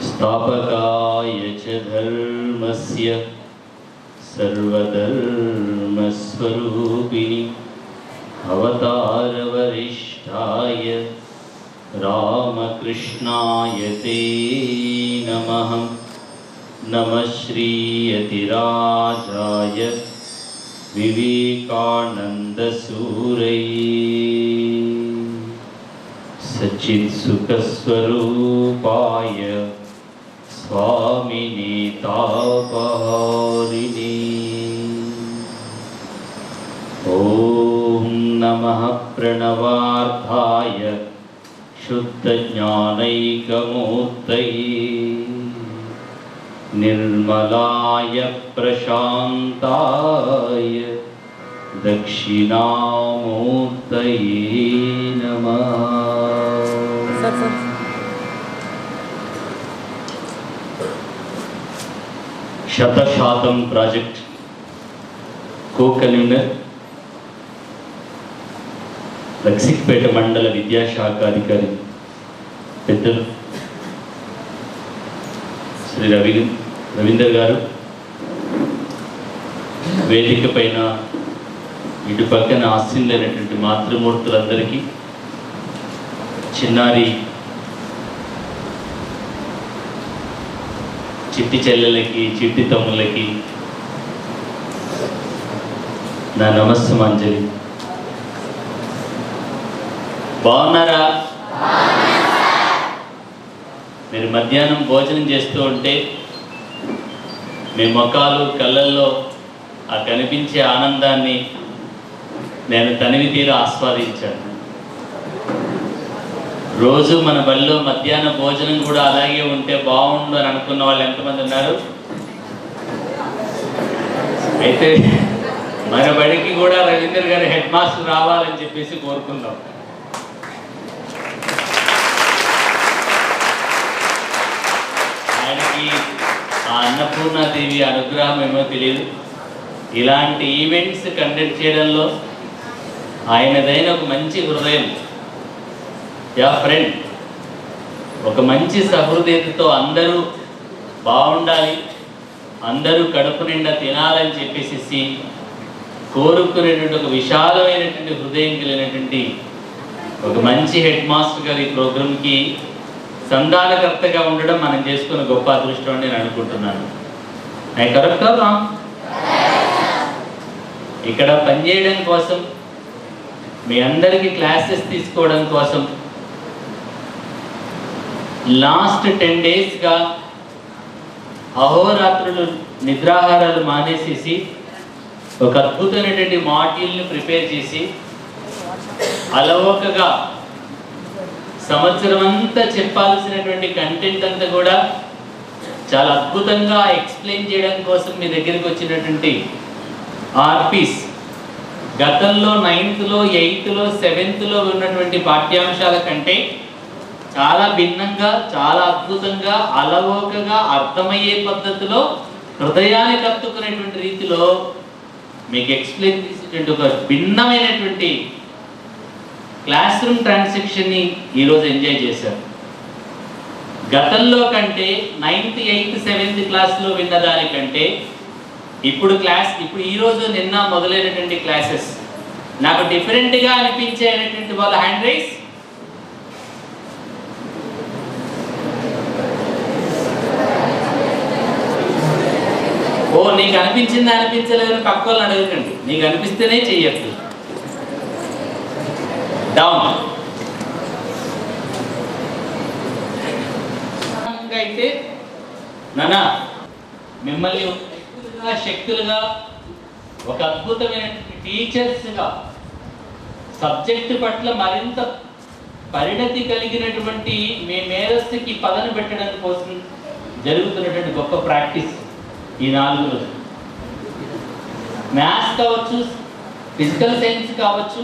स्थापकाय च धर्मस्य सर्वधर्मस्वरूपिणि अवतारवरिष्ठाय रामकृष्णाय ते नमः। नमः श्रीयतिराजाय विवेकानन्दसूरये सच्चित्सुखस्वरूपाय स्वामिने तापहारिणे। ॐ नमः प्रणवार्थाय शुद्धज्ञानैकमूर्तये निर्मलाय प्रशान्ताय दक्षिणामूर्तये नमः। शतशातं प्राजेक्ट को-कन्वीनर लक्सिक्पेट मंडल विद्याशाखाधिकारी పెద్దలు శ్రీ రవీందర్ గారు, వేదిక పైన ఇటు పక్కన ఆశీనులైనటువంటి మాతృమూర్తులందరికీ, చిన్నారి చిట్టి చెల్లెలకి, చిట్టి తమ్ముళ్ళకి నా నమస్సుమాంజలి. బాగున్నారా? మీరు మధ్యాహ్నం భోజనం చేస్తూ ఉంటే మీ ముఖాలు కళ్ళల్లో ఆ కనిపించే ఆనందాన్ని నేను తనివి తీర ఆస్వాదించాను. రోజు మన బడిలో మధ్యాహ్న భోజనం కూడా అలాగే ఉంటే బాగుండు అని అనుకున్న వాళ్ళు ఎంతమంది ఉన్నారు? అయితే మన బడికి కూడా రవీందర్ గారు హెడ్ మాస్టర్ రావాలని చెప్పేసి కోరుకుందాం. ఆయనకి ఆ అన్నపూర్ణాదేవి అనుగ్రహం ఏమో తెలియదు. ఇలాంటి ఈవెంట్స్ కండక్ట్ చేయడంలో ఆయనదైన ఒక మంచి హృదయం, యా ఫ్రెండ్, ఒక మంచి సహృదయతతో అందరూ బాగుండాలి, అందరూ కడుపు నిండా తినాలని చెప్పేసి కోరుకునేటువంటి ఒక విశాలమైనటువంటి హృదయం కలిగినటువంటి ఒక మంచి హెడ్ మాస్టర్ గారి ప్రోగ్రాంకి సంధానకర్తగా ఉండడం మనం చేసుకున్న గొప్ప అదృష్టం అని నేను అనుకుంటున్నాను. నేను కరెక్టా రాంగ్? ఇక్కడ పనిచేయడం కోసం, మీ అందరికీ క్లాసెస్ తీసుకోవడం కోసం లాస్ట్ 10 డేస్గా అహోరాత్రులు నిద్రాహారాలు మానేసేసి ఒక అద్భుతమైనటువంటి మాడ్యూల్ని ప్రిపేర్ చేసి అలవోకగా సంవత్సరం అంతా చెప్పాల్సినటువంటి కంటెంట్ అంతా కూడా చాలా అద్భుతంగా ఎక్స్ప్లెయిన్ చేయడం కోసం మీ దగ్గరికి వచ్చినటువంటి ఆర్పీస్, గతంలో 9th, 8th, 7th ఉన్నటువంటి పాఠ్యాంశాల కంటే చాలా భిన్నంగా, చాలా అద్భుతంగా, అలవోకగా అర్థమయ్యే పద్ధతిలో, హృదయానికి హత్తుకునేటువంటి రీతిలో మీకు ఎక్స్ప్లెయిన్ చేసేటువంటి ఒక భిన్నమైనటువంటి క్లాస్ రూమ్ ట్రాన్సాక్షన్ని ఈరోజు ఎంజాయ్ చేశారు. గతంలో కంటే 9th, 8th, 7th క్లాస్లో విన్నదానికంటే ఇప్పుడు ఈరోజు నిన్న మొదలైనటువంటి క్లాసెస్ నాకు డిఫరెంట్గా అనిపించేటువంటి వాళ్ళ హ్యాండ్ రైస్. ఓ, నీకు అనిపించింది అనిపించలేదు పక్క వాళ్ళని అడగకండి, నీకు అనిపిస్తేనే చెయ్యొద్దు. డౌన్. అయితే నానా మిమ్మల్ని శక్తులుగా, ఒక అద్భుతమైనటువంటి టీచర్స్గా, సబ్జెక్టు పట్ల మరింత పరిణతి కలిగినటువంటి మీ మేధస్సుకి పదను పెట్టడం కోసం జరుగుతున్నటువంటి గొప్ప ప్రాక్టీస్ ఈ 4 రోజులు. మ్యాథ్స్ కావచ్చు, ఫిజికల్ సైన్స్ కావచ్చు,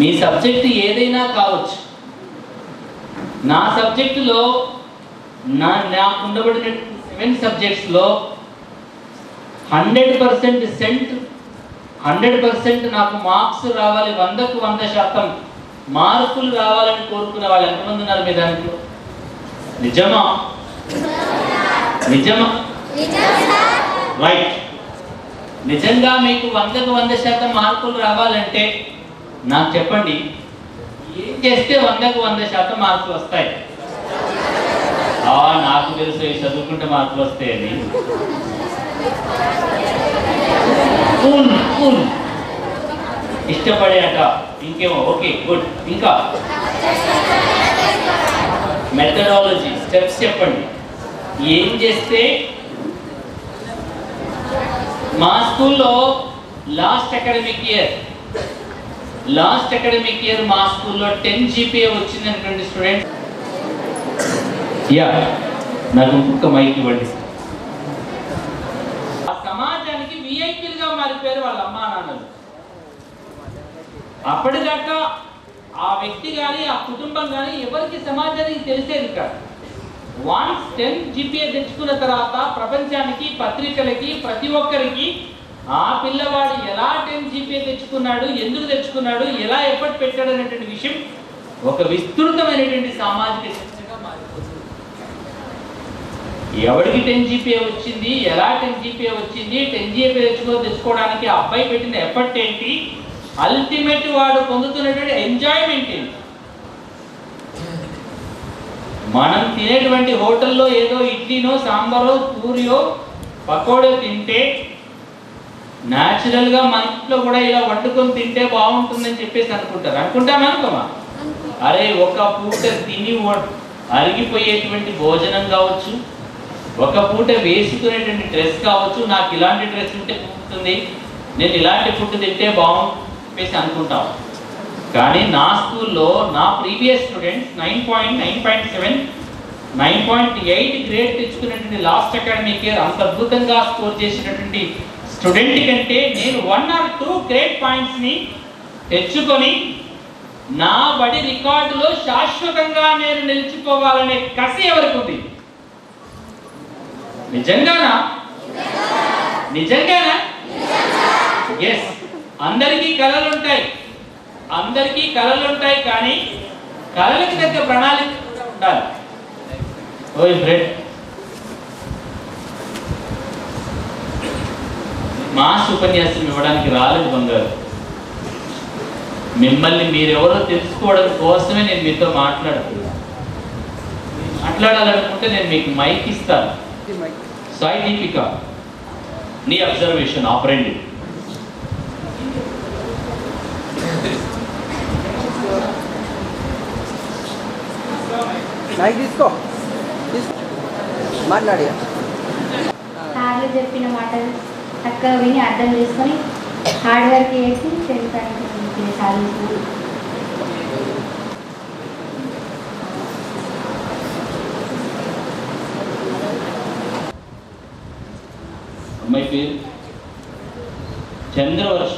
మీ సబ్జెక్టు ఏదైనా కావచ్చు. నా సబ్జెక్టులో నాకు ఉండబడిన 7 సబ్జెక్ట్స్లో 100% సెంట్ 100% నాకు మార్క్స్ రావాలి, 100కు 100% మార్కులు రావాలని కోరుకునే వాళ్ళు ఎంతమంది ఉన్నారు మీ దాంట్లో? నిజమా? నిజమా? రైట్. నిజంగా మీకు 100కు 100% మార్కులు రావాలంటే నాకు చెప్పండి, ఏం చేస్తే 100కు 100% మార్కులు వస్తాయి? నాకు తెలుసు ఈ చదువుకుంటే మార్కులు వస్తాయని. ఇష్టపడే అట, ఇంకేమో, ఓకే గుడ్. ఇంకా మెథడాలజీ, స్టెప్స్ చెప్పండి. ఏం చేస్తే మా స్కూల్లో లాస్ట్ అకాడమిక్ ఇయర్ మా స్కూల్లో 10 GPA వచ్చిందనుకోండి స్టూడెంట్. నాకు ఇంకొక మైక్ ఇవ్వండి. ఆ సమాజానికి విఐపీలుగా మారిపోయారు వాళ్ళ అమ్మా నాన్నలు. అప్పటిదాకా ఆ వ్యక్తి కానీ ఆ కుటుంబం కానీ ఎవరికి సమాజానికి తెలిసేది కాదు. వన్స్ 10 GPA తెచ్చుకున్న తర్వాత ప్రపంచానికి, పత్రికలకి, ప్రతి ఒక్కరికి ఆ పిల్లవాడు ఎలా 10 GPA తెచ్చుకున్నాడు, ఎందుకు తెచ్చుకున్నాడు, ఎలా ఎఫర్ట్ పెట్టాడు అనేటువంటి విషయం ఒక విస్తృతమైనటువంటి సామాజిక చర్చగా మారిపోతుంది. ఎవరికి 10 GPA వచ్చింది, ఎలా 10 GPA వచ్చింది, 10 GPA తెచ్చుకోవడానికి ఆ అబ్బాయి పెట్టిన ఎఫర్ట్ ఏంటి, అల్టిమేట్ వాడు పొందుతున్నటువంటి ఎంజాయ్మెంట్ ఏంటి. మనం తినేటువంటి హోటల్లో ఏదో ఇడ్లీనో, సాంబారో, పూరియో, పకోడో తింటే న్యాచురల్గా మన ఇంట్లో కూడా ఇలా వండుకొని తింటే బాగుంటుందని చెప్పేసి అనుకుంటామా? అరే ఒక పూట తిని అరిగిపోయేటువంటి భోజనం కావచ్చు, ఒక పూట వేసుకునేటువంటి డ్రెస్ కావచ్చు, నాకు ఇలాంటి డ్రెస్ ఉంటే బాగుంటుంది, నేను ఇలాంటి ఫుడ్ తింటే బాగుంటుంది చెప్పేసి అనుకుంటాం. కానీ నా స్కూల్లో నా ప్రీవియస్ స్టూడెంట్స్ 9.7, 9.8 గ్రేడ్ తెచ్చుకున్నటువంటి లాస్ట్ అకాడమిక్ ఇయర్ అంత అద్భుతంగా స్కోర్ చేసినటువంటి స్టూడెంట్ కంటే నేను 1 or 2 గ్రేడ్ పాయింట్స్ని తెచ్చుకొని నా బడి రికార్డులో శాశ్వతంగా నేను నిలిచిపోవాలనే కసి ఎవరికి ఉంది? నిజంగానా? ఎస్. అందరికీ కళలు ఉంటాయి, కానీ కళలకు తగ్గ ప్రణాళిక ఉండాలి. ఓయ్ బ్రెడ్, మాస్ ఉపన్యాసం ఇవ్వడానికి రాలేదు బంగారు. మిమ్మల్ని మీరెవరో తెలుసుకోవడం కోసమే నేను మీతో మాట్లాడాలనుకుంటే నేను మీకు మైక్ ఇస్తాను. సాయి దీపిక, నీ అబ్జర్వేషన్ ఆపరండి. మాట్లాడియా సార్లు చెప్పిన మాటలు చక్కగా విని అర్థం చేసుకొని హార్డ్ వర్క్ చేసి తెలుసుకోవడానికి సాధించాను. అమ్మాయి పేరు చంద్రవర్ష.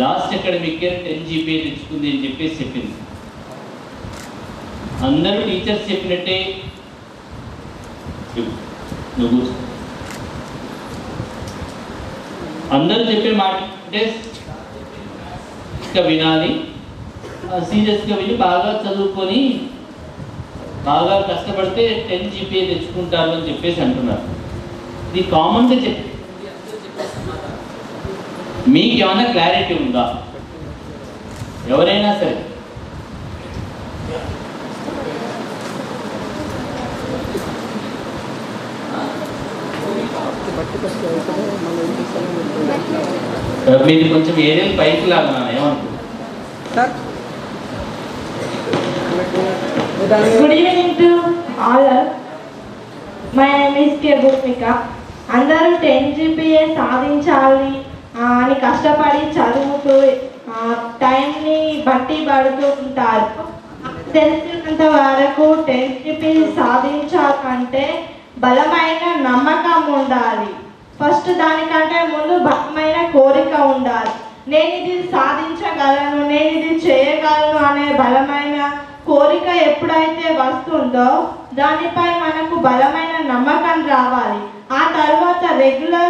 లాస్ట్ అకాడమిక్ ఇయర్ 10 GPA తెచ్చుకుంది అని చెప్పేసి చెప్పింది. అందరూ టీచర్స్ చెప్పినట్టే నువ్వు అందరూ చెప్పే మాట అంటే వినాలి, సీరియస్గా విని బాగా చదువుకొని బాగా కష్టపడితే 10 GPA తెచ్చుకుంటారు అని చెప్పేసి అంటున్నారు. ఇది కామన్గా చెప్పి మీకు ఏమైనా క్లారిటీ ఉందా? ఎవరైనా సరే మీది కొంచెం ఏరియల్ పైకి లాగా ఏమనుకుంటున్నారు? Good evening to all. My name is K. Bhumika. అందరూ 10 GPA సాధించాలి అని కష్టపడి చదువుతూ టైంని బట్టి పడుతూ ఉంటారు. తెలిసినంత వరకు 10 GPA సాధించాలంటే బలమైన నమ్మకం ఉండాలి. ఫస్ట్ దానికంటే ముందు బలమైన కోరిక ఉండాలి. నేను ఇది సాధించగలను, నేను ఇది చేయగలను అనే బలమైన కోరిక ఎప్పుడైతే వస్తుందో దానిపై మనకు బలమైన నమ్మకం రావాలి. ఆ తర్వాత రెగ్యులర్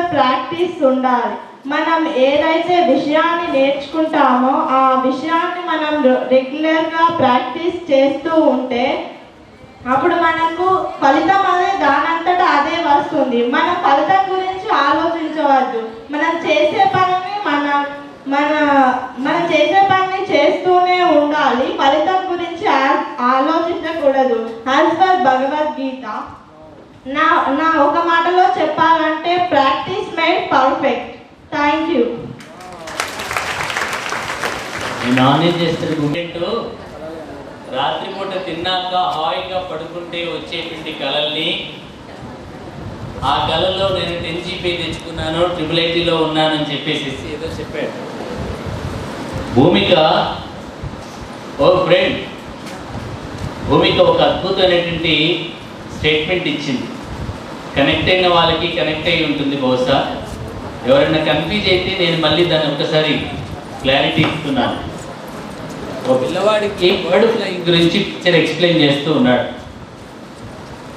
ఉండాలి. మనం ఏదైతే విషయాన్ని నేర్చుకుంటామో ఆ విషయాన్ని మనం రెగ్యులర్గా ప్రాక్టీస్ చేస్తూ ఉంటే అప్పుడు మనకు ఫలితం అనేది దానంతటా అదే వస్తుంది. మనం ఫలితం గురించి ఆలోచించవద్దు. మనం చేసే పనిని మనం చేసే పనిని చేస్తూనే ఉండాలి. ఫలితం గురించి ఆలోచించకూడదు. యాజ్ పర్ భగవద్గీత నా ఒక మాటలో చెప్పాలంటే practice made perfect. Thank you. Non veg చేస్తారు రాత్రిపూట తిన్నాక హాయిగా పడుకుంటే వచ్చేటువంటి కళల్ని, ఆ కళలో నేను 10 GP తెచ్చుకున్నాను, IIITలో ఉన్నానని చెప్పేసి ఏదో చెప్పాడు. భూమిక ఒక అద్భుతమైనటువంటి స్టేట్మెంట్ ఇచ్చింది. కనెక్ట్ అయిన వాళ్ళకి కనెక్ట్ అయి ఉంటుంది. బహుశా ఎవరైనా కన్ఫ్యూజ్ అయితే నేను మళ్ళీ దాన్ని ఒకసారి క్లారిటీ ఇస్తున్నాను. ఓ పిల్లవాడికి బర్డ్ ఫ్లైయింగ్ గురించి టీచర్ ఎక్స్ప్లెయిన్ చేస్తూ ఉన్నాడు.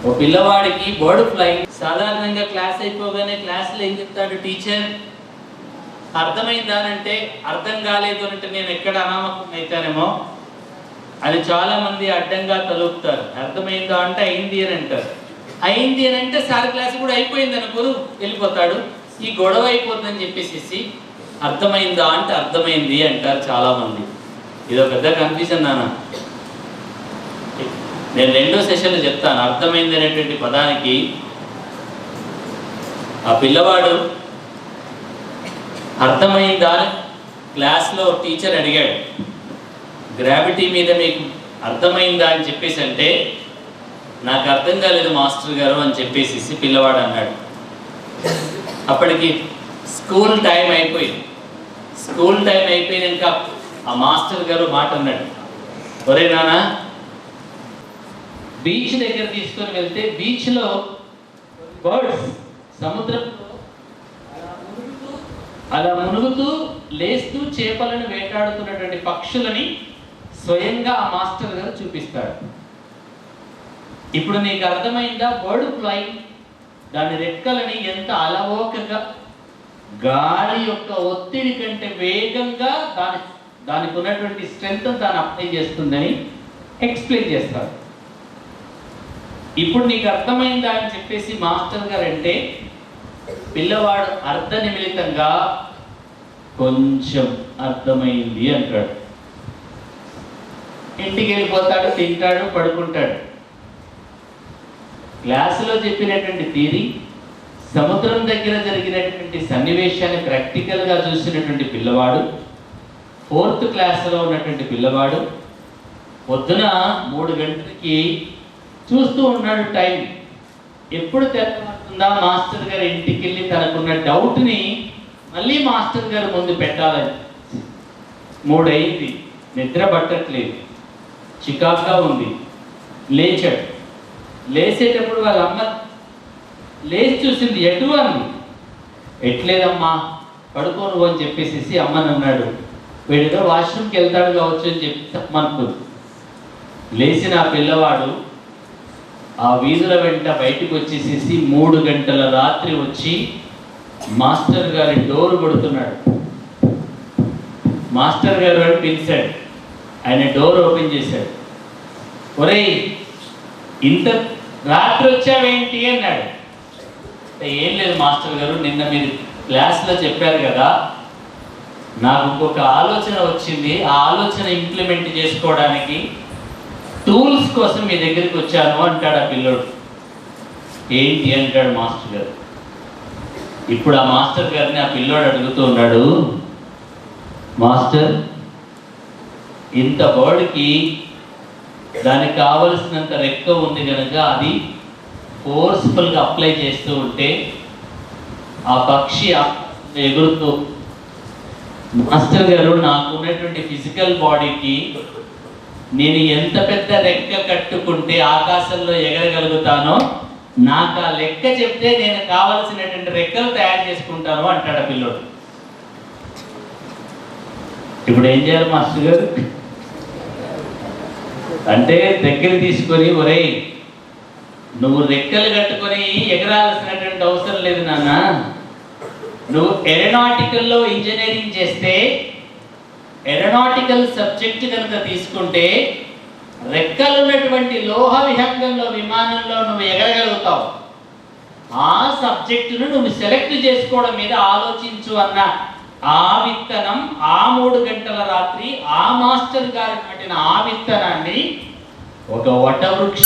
ఓ పిల్లవాడికి బర్డ్ ఫ్లైయింగ్ సాధారణంగా క్లాస్ అయిపోగానే క్లాస్లో ఏం చెప్తాడు టీచర్, అర్థమైందా అంటే అర్థం కాలేదు అంటే నేను ఎక్కడ అనామకం అవుతానేమో అని చాలా మంది అడ్డంగా తలుపుతారు. అర్థమైందా అంటే అయింది అని అంటారు. అయింది అని అంటే సార్ క్లాస్ కూడా అయిపోయింది అనుకోరు, వెళ్ళిపోతాడు. ఈ గొడవ అయిపోతుందని చెప్పేసి అర్థమైందా అంటే అర్థమైంది అంటారు చాలా మంది. ఇదో పెద్ద కన్ఫ్యూజన్ నాన్న. నేను 2వ సెషన్లో చెప్తాను. అర్థమైంది అనేటువంటి పదానికి ఆ పిల్లవాడు అర్థమైందా క్లాస్లో టీచర్ అడిగాడు, గ్రావిటీ మీద మీకు అర్థమైందా అని చెప్పేసి అంటే నాకు అర్థం కాలేదు మాస్టర్ గారు అని చెప్పేసి పిల్లవాడు అన్నాడు. అప్పటికి స్కూల్ టైం అయిపోయింది. స్కూల్ టైం అయిపోయినాక ఆ మాస్టర్ గారు మాట అన్నాడు, ఒరే నాన్న బీచ్ దగ్గర తీసుకొని వెళ్తే బీచ్లో బర్డ్స్ సముద్రంలో అలా మునుగుతూ లేస్తూ చేపలను వేటాడుతున్నటువంటి పక్షులని స్వయంగా ఆ మాస్టర్ గారు చూపిస్తాడు. ఇప్పుడు నీకు అర్థమైందా బర్డ్ ఫ్లైయింగ్ దాని రెక్కలని ఎంత అలవోకగా గాలి యొక్క ఒత్తిడి కంటే వేగంగా దానికి ఉన్నటువంటి స్ట్రెంగ్త్ దాన్ని అప్లై చేస్తుందని ఎక్స్ప్లెయిన్ చేస్తారు. ఇప్పుడు నీకు అర్థమైందా అని చెప్పేసి మాస్టర్ గారు అంటే పిల్లవాడు అర్ధనిమిళితంగా కొంచెం అర్థమైంది అంటాడు. ఇంటికి వెళ్ళిపోతాడు, తింటాడు, పడుకుంటాడు. క్లాసులో చెప్పినటువంటి థియరీ, సముద్రం దగ్గర జరిగినటువంటి సన్నివేశాన్ని ప్రాక్టికల్గా చూసినటువంటి పిల్లవాడు, 4th క్లాస్లో ఉన్నటువంటి పిల్లవాడు పొద్దున 3 గంటలకి చూస్తూ ఉన్నాడు టైం. ఎప్పుడు తెల్లవారుతుందా మాస్టర్ గారు ఇంటికి వెళ్ళి తనకున్న డౌట్ని మళ్ళీ మాస్టర్ గారు ముందు పెట్టాలని. 3 అయింది, నిద్ర పట్టట్లేదు, చికాక్గా ఉంది. లేచాడు. లేచేటప్పుడు వాళ్ళ అమ్మ లేచి చూసింది, ఎటు అంది. ఎట్లేదమ్మా పడుకోను అని చెప్పేసి అమ్మని అన్నాడు. వీడితో వాష్రూమ్కి వెళ్తాడు కావచ్చు అని చెప్పి అమ్మనుకుంది. లేచిన ఆ పిల్లవాడు ఆ వీధుల వెంట బయటకు వచ్చేసేసి 3 గంటల రాత్రి వచ్చి మాస్టర్ గారి డోర్ కొడుతున్నాడు. మాస్టర్ గారు అని పిలిచాడు. ఆయన డోర్ ఓపెన్ చేశాడు. ఒరేయ్ ఇంత రాత్రి వచ్చావేంటి అన్నాడు. ఏం లేదు మాస్టర్ గారు, నిన్న మీరు క్లాస్లో చెప్పారు కదా, నాకు ఇంకొక ఆలోచన వచ్చింది. ఆ ఆలోచన ఇంప్లిమెంట్ చేసుకోవడానికి టూల్స్ కోసం మీ దగ్గరికి వచ్చాను అంటాడు ఆ పిల్లోడు. ఏంటి అంటాడు మాస్టర్ గారు. ఇప్పుడు ఆ మాస్టర్ గారిని ఆ పిల్లోడు అడుగుతూ ఉన్నాడు, మాస్టర్ ఇంత బర్డ్కి దానికి కావలసినంత రెక్క ఉంది కనుక అది ఫోర్స్ఫుల్గా అప్లై చేస్తూ ఉంటే ఆ పక్షి ఎగురుతూ, మాస్టర్ గారు నాకు ఉన్నటువంటి ఫిజికల్ బాడీకి నేను ఎంత పెద్ద రెక్క కట్టుకుంటే ఆకాశంలో ఎగరగలుగుతానో నాకు ఆ లెక్క చెప్తే నేను కావలసినటువంటి రెక్కలు తయారు చేసుకుంటాను అంటాడు ఆ పిల్లోడు. ఇప్పుడు ఏం చేయాలి మాస్టర్ గారు అంటే దగ్గర తీసుకొని, ఒరేయ్ నువ్వు రెక్కలు కట్టుకొని ఎగరాల్సినటువంటి అవసరం లేదు నాన్న, నువ్వు ఏరోనాటికల్లో ఇంజనీరింగ్ చేస్తే ఏరోనాటికల్ సబ్జెక్ట్ కనుక తీసుకుంటే రెక్కలు ఉన్నటువంటి లోహ విహంగంలో విమానంలో నువ్వు ఎగరగలుగుతావు. ఆ సబ్జెక్టును నువ్వు సెలెక్ట్ చేసుకోవడం మీద ఆలోచించు అన్న ఆ విత్తనం, ఆ 3 గంటల రాత్రి ఆ మాస్టర్ గారు నాటిన ఆ విత్తనాన్ని ఒక వటవృక్ష